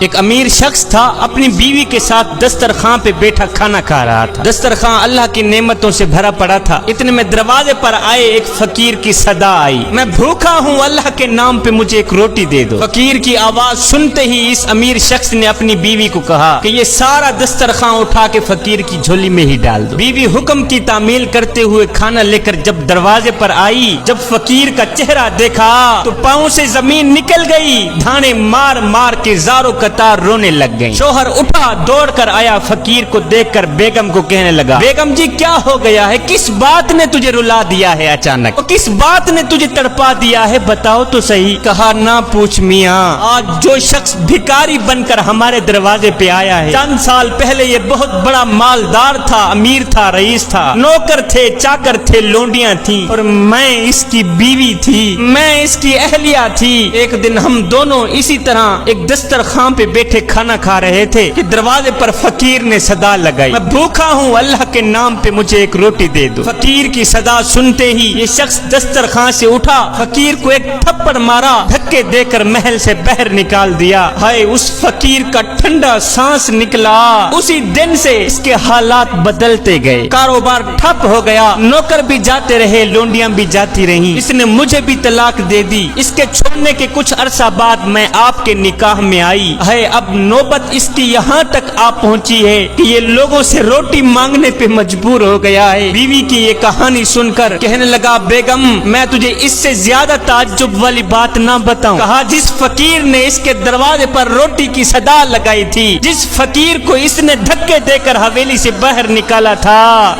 ایک امیر شخص تھا، اپنی بیوی کے ساتھ دسترخوان پہ بیٹھا کھانا کھا رہا تھا۔ دسترخوان اللہ کی نعمتوں سے بھرا پڑا تھا۔ اتنے میں دروازے پر آئے ایک فقیر کی صدا آئی، میں بھوکا ہوں، اللہ کے نام پہ مجھے ایک روٹی دے دو۔ فقیر کی آواز سنتے ہی اس امیر شخص نے اپنی بیوی کو کہا کہ یہ سارا دسترخوان اٹھا کے فقیر کی جھولی میں ہی ڈال دو۔ بیوی حکم کی تعمیل کرتے ہوئے کھانا لے کر جب دروازے پر آئی، جب فقیر کا چہرہ دیکھا تو پاؤں سے زمین نکل گئی، دھانے مار مار کے زاروں قطار رونے لگ گئی۔ شوہر اٹھا، دوڑ کر آیا، فقیر کو دیکھ کر بیگم کو کہنے لگا، بیگم جی کیا ہو گیا ہے؟ کس بات نے تجھے رلا دیا ہے اچانک؟ کس بات نے تجھے تڑپا دیا ہے؟ بتاؤ تو صحیح۔ کہا نہ پوچھ میاں، آج جو شخص بھکاری بن کر ہمارے دروازے پہ آیا ہے، چند سال پہلے یہ بہت بڑا مالدار تھا، امیر تھا، رئیس تھا، نوکر تھے، چاکر تھے، لونڈیاں تھیں، اور میں اس کی بیوی تھی، میں اس کی اہلیہ تھی۔ ایک دن ہم دونوں اسی طرح ایک دسترخوان پہ بیٹھے کھانا کھا رہے تھے کہ دروازے پر فقیر نے صدا لگائی، میں بھوکا ہوں، اللہ کے نام پہ مجھے ایک روٹی دے دو۔ فقیر کی صدا سنتے ہی یہ شخص دسترخوان سے اٹھا، فقیر کو ایک تھپڑ مارا، دھکے دے کر محل سے باہر نکال دیا۔ ہائے اس فقیر کا ٹھنڈا سانس نکلا۔ اسی دن سے اس کے حالات بدلتے گئے، کاروبار ٹھپ ہو گیا، نوکر بھی جاتے رہے، لونڈیاں بھی جاتی رہیں، اس نے مجھے بھی طلاق دے دی۔ اس کے چھوڑنے کے کچھ عرصہ بعد میں آپ کے نکاح میں آئی ہے، اب نوبت اس کی یہاں تک آ پہنچی ہے کہ یہ لوگوں سے روٹی مانگنے پہ مجبور ہو گیا ہے۔ بیوی کی یہ کہانی سن کر کہنے لگا، بیگم میں تجھے اس سے زیادہ تعجب والی بات نہ بتاؤں؟ کہا جس فقیر نے اس کے دروازے پر روٹی کی صدا لگائی تھی، جس فقیر کو اس نے دھکے دے کر حویلی سے باہر نکالا تھا،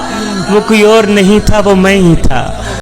وہ کوئی اور نہیں تھا، وہ میں ہی تھا۔